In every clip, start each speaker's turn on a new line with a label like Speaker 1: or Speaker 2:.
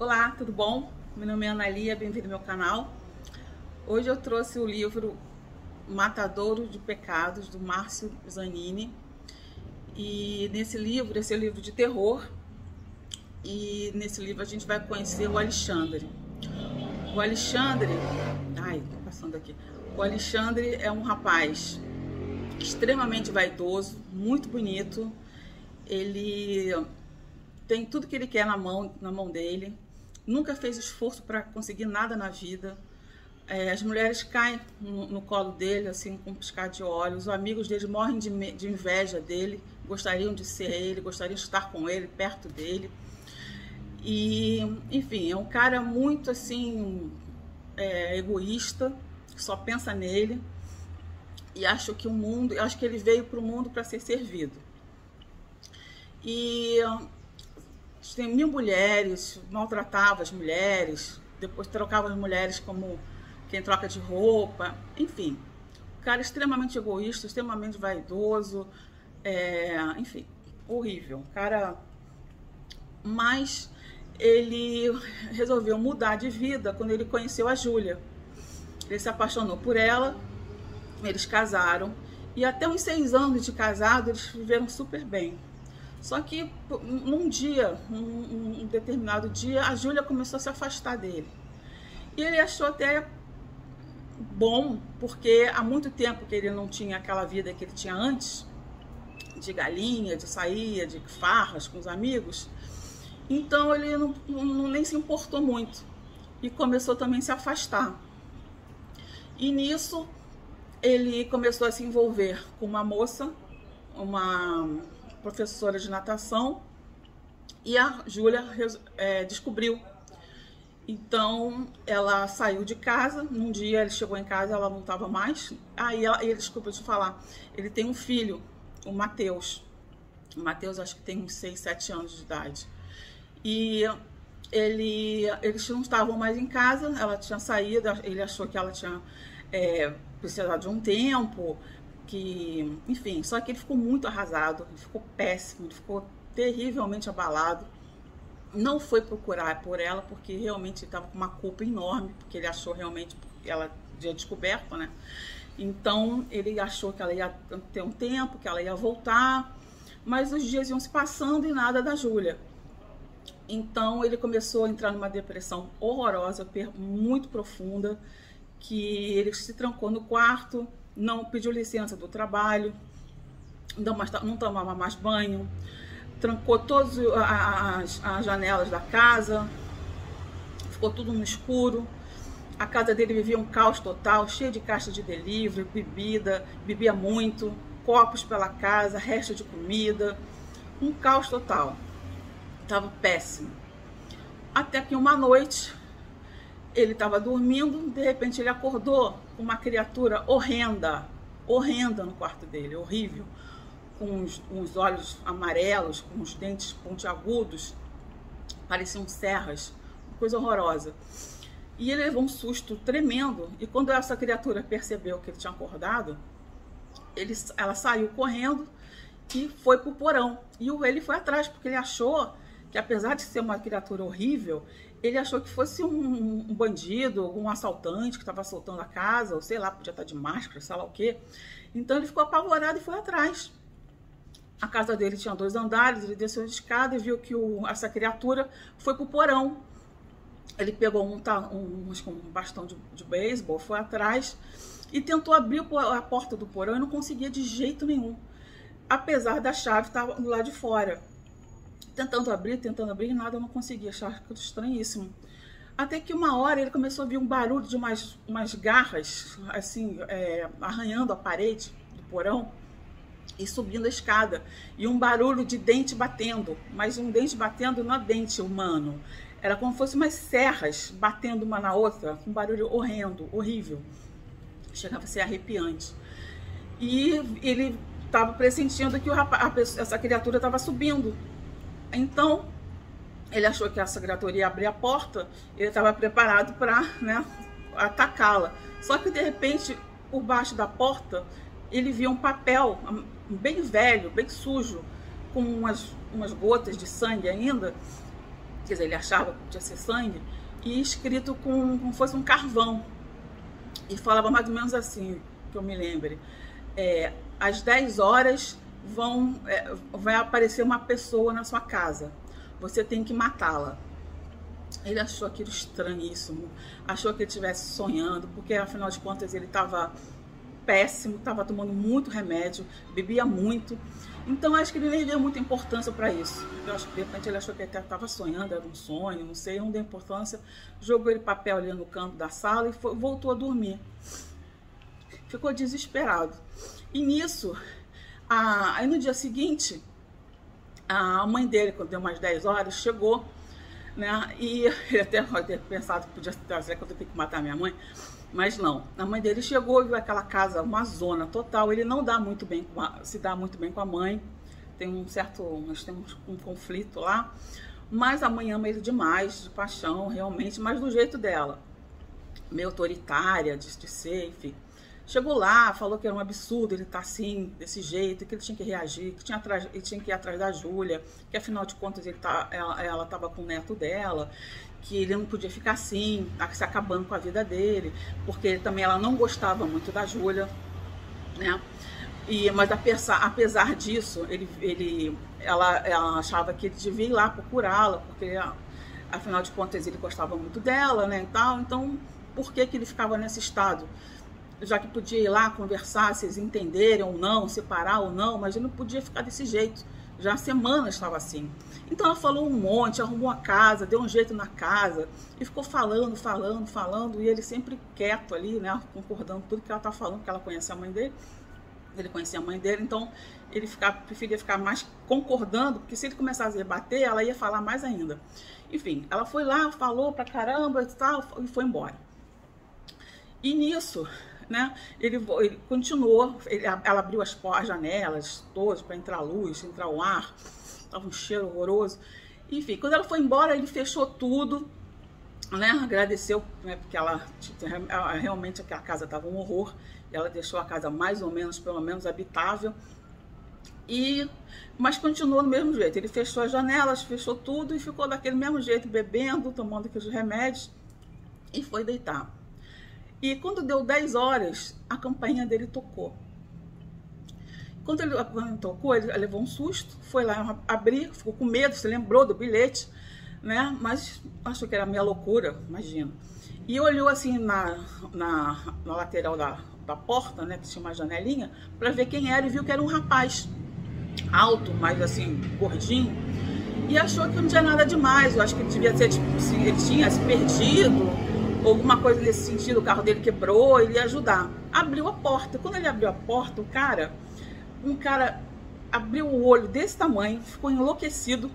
Speaker 1: Olá, tudo bom? Meu nome é Ana Lia, bem-vindo ao meu canal. Hoje eu trouxe o livro Matadouro de Pecados, do Márcio Zanini. E nesse livro, esse é um livro de terror, e nesse livro a gente vai conhecer o Alexandre. O Alexandre, passando aqui. O Alexandre é um rapaz extremamente vaidoso, muito bonito. Ele tem tudo que ele quer na mão dele. Nunca fez esforço para conseguir nada na vida. As mulheres caem no colo dele, assim, com um piscar de olhos. Os amigos dele morrem de inveja dele, gostariam de ser ele, gostariam de estar com ele, perto dele. E, enfim, é um cara muito, assim, egoísta, que só pensa nele. E acho que ele veio para o mundo para ser servido. E tem 1000 mulheres, maltratava as mulheres, depois trocava as mulheres como quem troca de roupa, enfim. O cara extremamente egoísta, extremamente vaidoso, enfim, horrível. Mas ele resolveu mudar de vida quando ele conheceu a Júlia. Ele se apaixonou por ela, eles casaram, e até uns 6 anos de casado eles viveram super bem. Só que um determinado dia, a Júlia começou a se afastar dele. E ele achou até bom, porque há muito tempo que ele não tinha aquela vida que ele tinha antes, de galinha, de sair, de farras com os amigos. Então ele nem se importou muito e começou também a se afastar. E nisso ele começou a se envolver com uma moça, uma professora de natação, e a Júlia descobriu. Então ela saiu de casa. Num dia ele chegou em casa, ela não estava mais. Desculpa te falar, ele tem um filho, o Matheus. O Matheus acho que tem uns 6, 7 anos de idade. E eles não estavam mais em casa, ela tinha saído, ele achou que ela tinha precisado de um tempo, enfim, só que ele ficou muito arrasado, ele ficou péssimo, ele ficou terrivelmente abalado. Não foi procurar por ela, porque realmente estava com uma culpa enorme, porque ele achou realmente que ela tinha descoberto, né? Então ele achou que ela ia ter um tempo, que ela ia voltar, mas os dias iam se passando e nada da Júlia. Então ele começou a entrar numa depressão horrorosa, muito profunda, que ele se trancou no quarto, não pediu licença do trabalho, não tomava mais banho, trancou todas as janelas da casa, ficou tudo no escuro. A casa dele vivia um caos total, cheio de caixa de delivery, bebia muito, copos pela casa, resto de comida, um caos total. Estava péssimo. Até que uma noite ele estava dormindo, de repente ele acordou com uma criatura horrenda no quarto dele, horrível, com uns olhos amarelos, com os dentes pontiagudos, pareciam serras, uma coisa horrorosa. E ele levou um susto tremendo, e quando essa criatura percebeu que ele tinha acordado, ela saiu correndo e foi para o porão. E ele foi atrás, porque ele achou que, apesar de ser uma criatura horrível, ele achou que fosse um bandido, um assaltante que estava assaltando a casa, ou sei lá, podia estar de máscara, sei lá o quê. Então ele ficou apavorado e foi atrás. A casa dele tinha 2 andares, ele desceu a escada e viu que essa criatura foi pro porão. Ele pegou um bastão de beisebol, foi atrás e tentou abrir a porta do porão e não conseguia de jeito nenhum, apesar da chave estar do lado de fora. Tentando abrir, nada, não conseguia, achava aquilo estranhíssimo. Até que uma hora ele começou a ouvir um barulho de umas garras, assim, arranhando a parede do porão e subindo a escada. E um barulho de dente batendo, mas um dente batendo não é dente humano. Era como se fossem umas serras batendo uma na outra, um barulho horrendo, horrível. Chegava a ser arrepiante. E ele estava pressentindo que essa criatura estava subindo. Então, ele achou que essa criatura ia abrir a porta, ele estava preparado para, atacá-la. Só que, de repente, por baixo da porta, ele viu um papel bem velho, bem sujo, com umas gotas de sangue ainda, quer dizer, ele achava que podia ser sangue, e escrito como fosse um carvão. E falava mais ou menos assim, que eu me lembre. Às 10 horas vai aparecer uma pessoa na sua casa. Você tem que matá-la. Ele achou aquilo estranhíssimo. Achou que ele estivesse sonhando, porque afinal de contas ele estava péssimo, estava tomando muito remédio, bebia muito. Então acho que ele nem deu muita importância para isso. Eu acho que de repente ele achou que ele estava sonhando, era um sonho, não sei, não deu importância. Jogou ele papel ali no canto da sala e voltou a dormir. Ficou desesperado. E nisso, aí no dia seguinte, a mãe dele, quando deu umas 10 horas, chegou, né? E ele até pode ter pensado que podia trazer que eu tenho que matar minha mãe. Mas não, a mãe dele chegou e viu aquela casa, uma zona total. Ele não dá muito bem se dá muito bem com a mãe. Nós temos um conflito lá. Mas a mãe ama ele demais, de paixão, realmente, mas do jeito dela. Meio autoritária, de ser, enfim. Chegou lá, falou que era um absurdo ele estar assim, desse jeito, que ele tinha que reagir, que ele tinha que ir atrás da Júlia, que afinal de contas ela estava com o neto dela, que ele não podia ficar assim, se acabando com a vida dele, porque também ela não gostava muito da Júlia, né? Mas apesar disso, ela achava que ele devia ir lá procurá-la, porque afinal de contas ele gostava muito dela, né? Então, por que ele ficava nesse estado? Já que podia ir lá conversar, se eles entenderem ou não, separar ou não, mas ele não podia ficar desse jeito. Já há semanas estava assim. Então ela falou um monte, arrumou a casa, deu um jeito na casa e ficou falando, e ele sempre quieto ali, né, concordando com tudo que ela estava falando, porque ela conhecia a mãe dele, ele conhecia a mãe dele, então ele preferia ficar mais concordando, porque se ele começasse a debater, ela ia falar mais ainda. Enfim, ela foi lá, falou pra caramba e tal, e foi embora. E nisso, né, ele continuou, ela abriu as janelas todas para entrar luz, entrar o ar, estava um cheiro horroroso. Enfim, quando ela foi embora, ele fechou tudo, né, agradeceu, né, porque realmente aquela casa estava um horror, e ela deixou a casa mais ou menos, pelo menos, habitável, mas continuou do mesmo jeito. Ele fechou as janelas, fechou tudo e ficou daquele mesmo jeito, bebendo, tomando aqueles remédios, e foi deitar. E quando deu 10 horas, a campainha dele tocou. Quando ele tocou, ele levou um susto, foi lá abrir, ficou com medo, se lembrou do bilhete, né? Mas achou que era minha loucura, imagina. E olhou assim na lateral da porta, né, que tinha uma janelinha, para ver quem era, e viu que era um rapaz alto, mas assim, gordinho, e achou que não tinha nada demais. Eu acho que ele devia ser, tipo, assim, ele tinha se perdido, alguma coisa nesse sentido, o carro dele quebrou, ele ia ajudar. Abriu a porta. Quando ele abriu a porta, um cara abriu o olho desse tamanho, ficou enlouquecido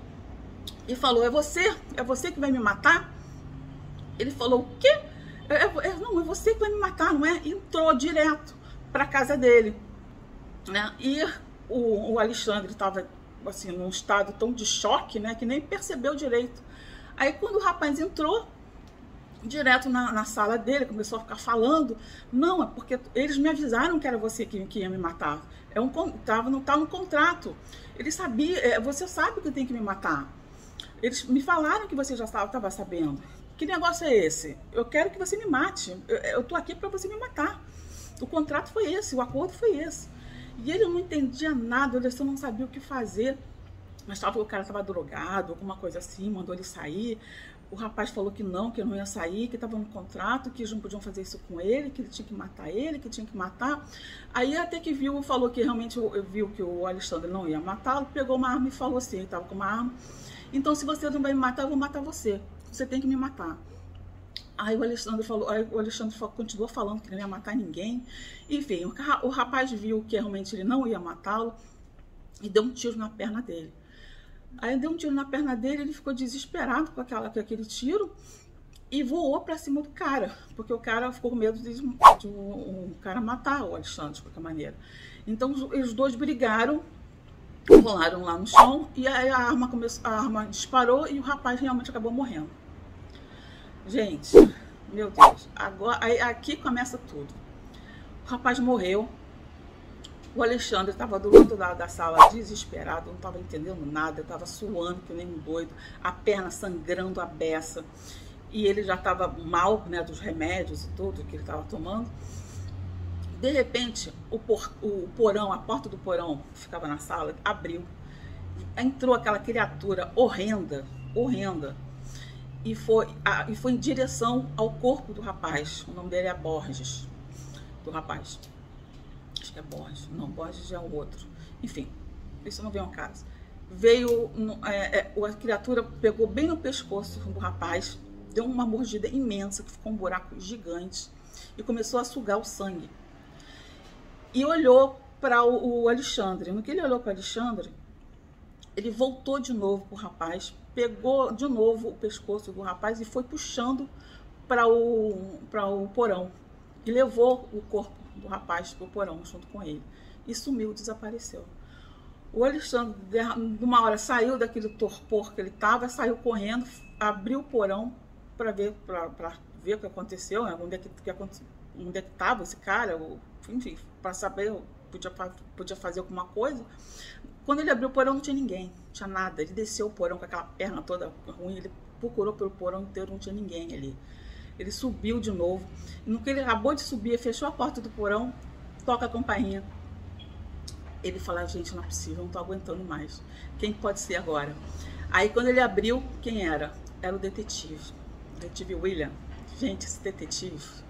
Speaker 1: e falou: é você que vai me matar? Ele falou: o quê? Não, é você que vai me matar, não é? E entrou direto para casa dele, né? E o Alexandre estava assim, num estado tão de choque, né, que nem percebeu direito. Aí quando o rapaz entrou direto na sala dele, começou a ficar falando: não, é porque eles me avisaram que era você que ia me matar. Não tá no contrato. Ele sabia, você sabe que tem que me matar. Eles me falaram que você já estava sabendo. Que negócio é esse? Eu quero que você me mate. Eu tô aqui para você me matar. O contrato foi esse, o acordo foi esse. E ele não entendia nada, ele só não sabia o que fazer. Mas o cara estava drogado, alguma coisa assim, mandou ele sair. O rapaz falou que não ia sair, que estava no contrato, que eles não podiam fazer isso com ele, que ele tinha que matar ele, que tinha que matar. Aí até que falou que realmente viu que o Alexandre não ia matá-lo, pegou uma arma e falou assim, ele estava com uma arma: então se você não vai me matar, eu vou matar você. Você tem que me matar. Aí o Alexandre continuou falando que não ia matar ninguém. Enfim, o rapaz viu que realmente ele não ia matá-lo e deu um tiro na perna dele. Aí deu um tiro na perna dele, ele ficou desesperado com aquele tiro e voou para cima do cara, porque o cara ficou com medo de um cara matar o Alexandre de qualquer maneira. Então os dois brigaram, rolaram lá no chão, e aí a arma disparou e o rapaz realmente acabou morrendo. Gente, meu Deus, agora aqui começa tudo. O rapaz morreu, O Alexandre estava do lado da sala desesperado, não estava entendendo nada, estava suando que nem um doido, a perna sangrando a beça. E ele já estava mal, né, dos remédios e tudo que ele estava tomando. De repente, o porão, a porta do porão que ficava na sala, abriu. Entrou aquela criatura horrenda, e foi em direção ao corpo do rapaz. O nome dele é Borges, do rapaz. Acho que é Borges. Não, Borges é o outro. Enfim, isso não vem ao caso. Veio, a criatura pegou bem no pescoço do rapaz, deu uma mordida imensa, que ficou um buraco gigante, e começou a sugar o sangue. E olhou para o Alexandre. No que ele olhou para o Alexandre, ele voltou de novo para o rapaz, pegou de novo o pescoço do rapaz e foi puxando para o porão. E levou o corpo do rapaz para o porão junto com ele. E sumiu, desapareceu. O Alexandre, de uma hora, saiu daquele torpor que ele estava, saiu correndo, abriu o porão para ver o que aconteceu, né? Onde é que estava esse cara, enfim, para saber, podia fazer alguma coisa. Quando ele abriu o porão, não tinha ninguém, não tinha nada. Ele desceu o porão com aquela perna toda ruim, ele procurou pelo porão inteiro, não tinha ninguém ali. Ele subiu de novo. E no que ele acabou de subir, fechou a porta do porão, toca a campainha. Ele fala: gente, não é possível, não tô aguentando mais. Quem pode ser agora? Aí quando ele abriu, quem era? Era o detetive William. Gente, esse detetive,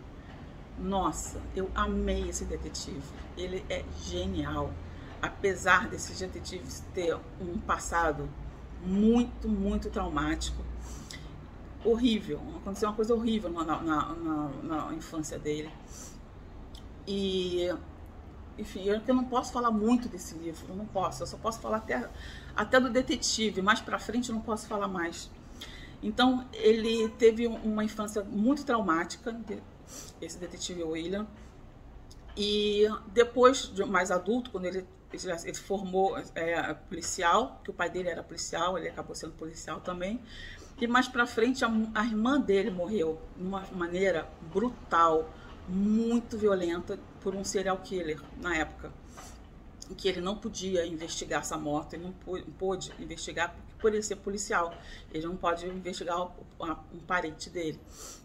Speaker 1: nossa, eu amei esse detetive. Ele é genial. Apesar desses detetives ter um passado muito traumático, horrível, aconteceu uma coisa horrível na infância dele. E, enfim, eu não posso falar muito desse livro, eu não posso, eu só posso falar até do detetive, mais pra frente eu não posso falar mais. Então, ele teve uma infância muito traumática, esse detetive William, e depois, de mais adulto, quando ele formou policial, que o pai dele era policial, ele acabou sendo policial também, e mais pra frente a irmã dele morreu de uma maneira brutal, muito violenta, por um serial killer na época, em que ele não podia investigar essa morte, ele não pôde investigar por ele ser policial, ele não pode investigar um parente dele,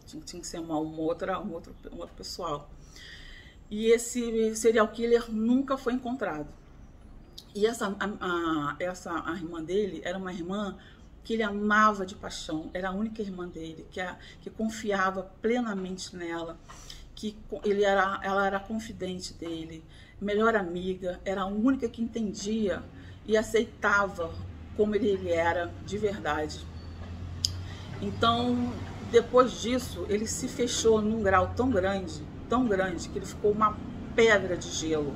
Speaker 1: tinha que ser um outro pessoal. E esse serial killer nunca foi encontrado. E a irmã dele era uma irmã que ele amava de paixão, era a única irmã dele, que confiava plenamente nela, que ela era confidente dele, melhor amiga, era a única que entendia e aceitava como ele era de verdade. Então, depois disso, ele se fechou num grau tão grande, que ele ficou uma pedra de gelo,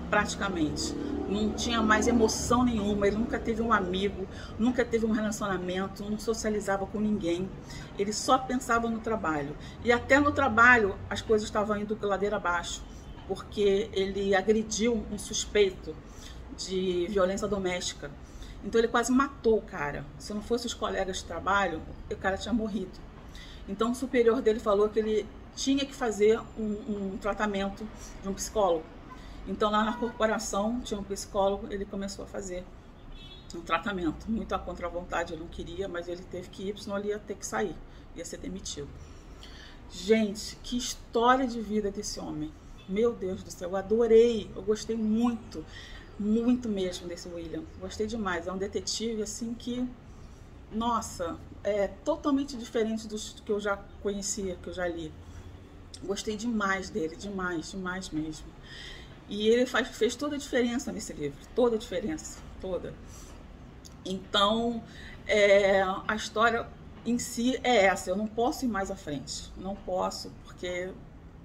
Speaker 1: praticamente. Não tinha mais emoção nenhuma, ele nunca teve um amigo, nunca teve um relacionamento, não socializava com ninguém. Ele só pensava no trabalho. E até no trabalho as coisas estavam indo ladeira abaixo, porque ele agrediu um suspeito de violência doméstica. Então ele quase matou o cara. Se não fosse os colegas de trabalho, o cara tinha morrido. Então o superior dele falou que ele tinha que fazer um tratamento de um psicólogo. Então lá na corporação tinha um psicólogo, ele começou a fazer um tratamento. Muito à contra-vontade, ele não queria, mas ele teve que ir, senão ele ia ter que sair, ia ser demitido. Gente, que história de vida desse homem. Meu Deus do céu, eu adorei, eu gostei muito mesmo desse William. Gostei demais, é um detetive assim que, nossa, é totalmente diferente dos que eu já conhecia, que eu já li. Gostei demais dele, demais mesmo. E ele fez toda a diferença nesse livro, toda a diferença, toda. Então, a história em si é essa, eu não posso ir mais à frente, não posso, porque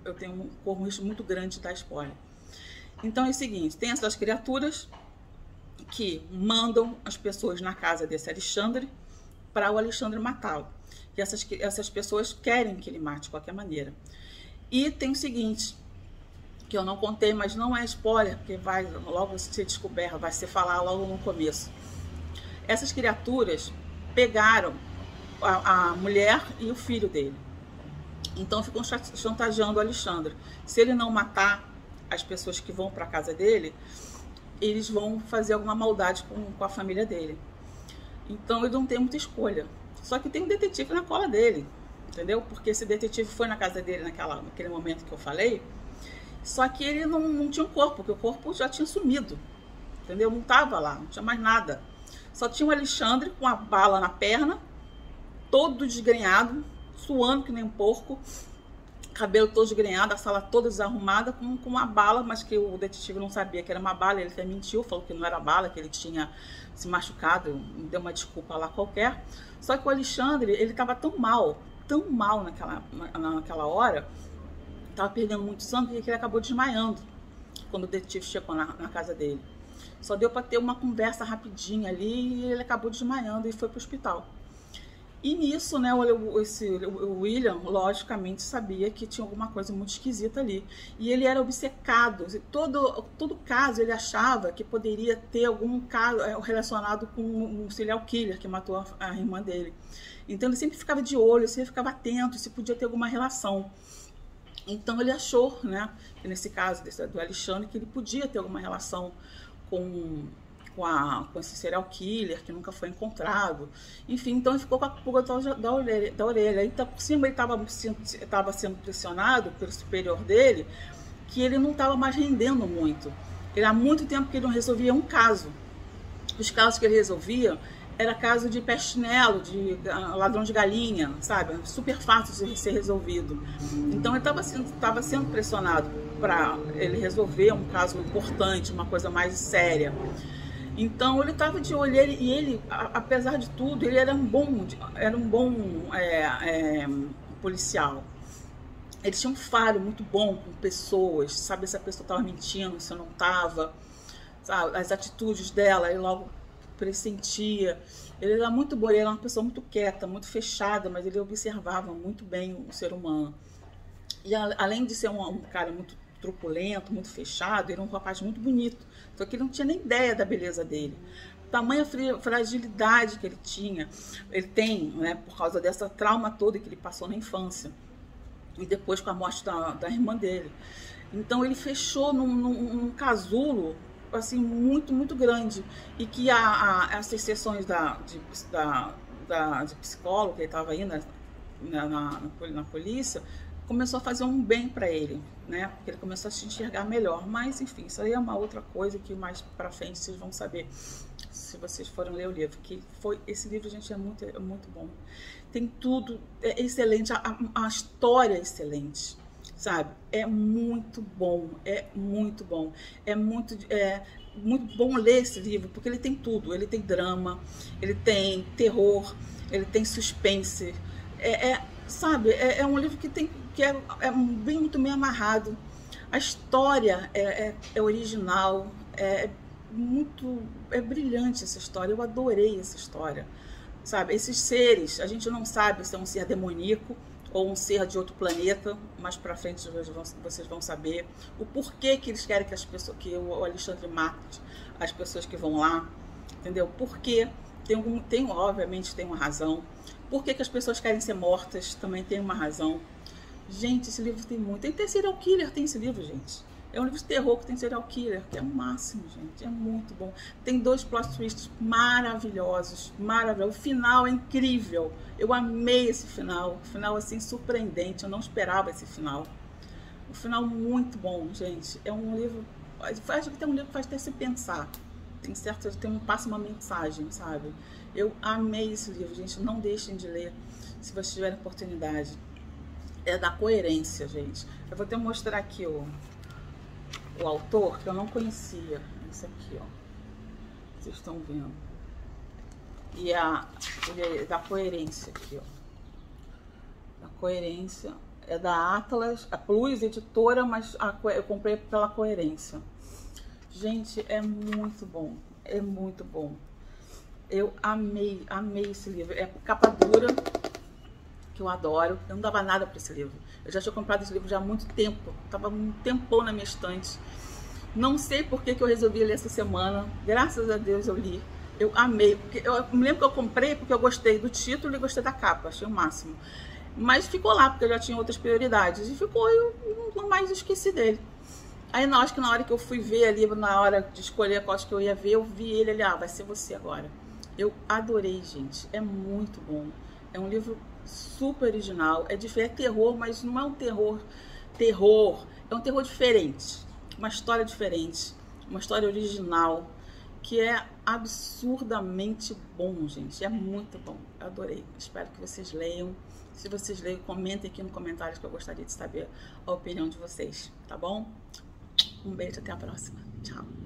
Speaker 1: eu tenho um risco muito grande de dar spoiler. Então é o seguinte, tem essas criaturas que mandam as pessoas na casa desse Alexandre para o Alexandre matá-lo. E essas pessoas querem que ele mate de qualquer maneira. E tem o seguinte, que eu não contei, mas não é spoiler, porque vai logo ser descoberto, vai ser falar logo no começo. Essas criaturas pegaram a mulher e o filho dele. Então ficam chantageando o Alexandre. Se ele não matar as pessoas que vão para casa dele, eles vão fazer alguma maldade com a família dele. Então ele não tem muita escolha. Só que tem um detetive na cola dele, entendeu? Porque esse detetive foi na casa dele naquele momento que eu falei, só que ele não tinha um corpo, porque o corpo já tinha sumido, entendeu? Não estava lá, não tinha mais nada. Só tinha o Alexandre com a bala na perna, todo desgrenhado, suando que nem um porco, cabelo todo desgrenhado, a sala toda desarrumada, com uma bala, mas que o detetive não sabia que era uma bala, ele até mentiu, falou que não era bala, que ele tinha se machucado, deu uma desculpa lá qualquer. Só que o Alexandre, ele estava tão mal naquela hora, estava perdendo muito sangue, que ele acabou desmaiando quando o detetive chegou na casa dele. Só deu para ter uma conversa rapidinha ali e ele acabou desmaiando e foi para o hospital. E nisso, né, o William, logicamente, sabia que tinha alguma coisa muito esquisita ali. E ele era obcecado. Todo caso ele achava que poderia ter algum caso relacionado com um serial killer que matou a irmã dele. Então ele sempre ficava de olho, sempre ficava atento se podia ter alguma relação. Então ele achou, né, que nesse caso do Alexandre, que ele podia ter alguma relação com esse serial killer que nunca foi encontrado. Enfim, então ele ficou com a pulga da orelha. E por cima ele estava sendo pressionado pelo superior dele, que ele não estava mais rendendo muito. Há muito tempo que ele não resolvia um caso. Os casos que ele resolvia era caso de pestinelo, de ladrão de galinha, sabe? Super fácil de ser resolvido. Então ele estava sendo pressionado para ele resolver um caso importante, uma coisa mais séria. Então ele estava de olho, e ele, apesar de tudo, ele era um bom policial. Ele tinha um faro muito bom com pessoas, sabe se a pessoa estava mentindo, se não estava, as atitudes dela, ele logo pressentia. Ele era muito bom, ele era uma pessoa muito quieta, muito fechada, mas ele observava muito bem o ser humano. E além de ser um cara muito truculento, muito fechado, ele era um rapaz muito bonito, só que ele não tinha nem ideia da beleza dele. Tamanha fragilidade que ele tinha, ele tem, né, por causa dessa trauma toda que ele passou na infância e depois com a morte da irmã dele. Então ele fechou num casulo assim muito grande, e que essas sessões de psicólogo que ele estava aí na polícia começou a fazer um bem para ele, né? Porque ele começou a se enxergar melhor. Mas enfim, isso aí é uma outra coisa que mais para frente vocês vão saber se vocês forem ler o livro. Esse livro, gente, é muito bom. Tem tudo, é excelente, a história é excelente, sabe? É muito bom, é muito bom. É muito bom ler esse livro, porque ele tem tudo. Ele tem drama, ele tem terror, ele tem suspense. Sabe, é um livro que é muito bem amarrado. A história é original, é brilhante essa história. Eu adorei essa história, sabe? Esses seres, a gente não sabe se é um ser demoníaco ou um ser de outro planeta. Mais pra frente vocês vão saber o porquê que eles querem que o Alexandre mate as pessoas que vão lá, entendeu? Porque obviamente tem uma razão. Por que as pessoas querem ser mortas? Também tem uma razão. Gente, esse livro tem muito. Tem serial killer, tem esse livro, gente. É um livro de terror que tem serial killer, que é o máximo, gente. É muito bom. Tem 2 plot twists maravilhosos, maravilhosos. O final é incrível. Eu amei esse final. O final, assim, surpreendente. Eu não esperava esse final. O final muito bom, gente. É um livro... Acho que tem um livro que faz até se pensar. Passa uma mensagem, sabe? Eu amei esse livro, gente. Não deixem de ler, se vocês tiverem oportunidade. É da coerência, gente. Eu vou até mostrar aqui o autor, que eu não conhecia. Esse aqui, ó. Vocês estão vendo. E ele é da coerência aqui, ó. A coerência é da Atlas, a Plus Editora, mas eu comprei pela Coerência. Gente, é muito bom. É muito bom. Eu amei esse livro. É capa dura, que eu adoro. Eu não dava nada para esse livro. Eu já tinha comprado esse livro já há muito tempo. Tava um tempão na minha estante. Não sei por que eu resolvi ler essa semana. Graças a Deus eu li. Eu amei. Porque eu me lembro que eu comprei porque eu gostei do título e gostei da capa. Achei o máximo. Mas ficou lá, porque eu já tinha outras prioridades. E ficou, eu nunca mais esqueci dele. Aí na hora que eu fui ver ali, na hora de escolher qual que eu ia ver, eu vi ele ali, vai ser você agora. Eu adorei, gente, é muito bom. É um livro super original, é diferente, é terror, mas não é um terror, é um terror diferente, uma história diferente, uma história original, que é absurdamente bom, gente, é muito bom, eu adorei. Espero que vocês leiam. Se vocês leiam, comentem aqui nos comentários, que eu gostaria de saber a opinião de vocês, tá bom? Um beijo, até a próxima. Tchau.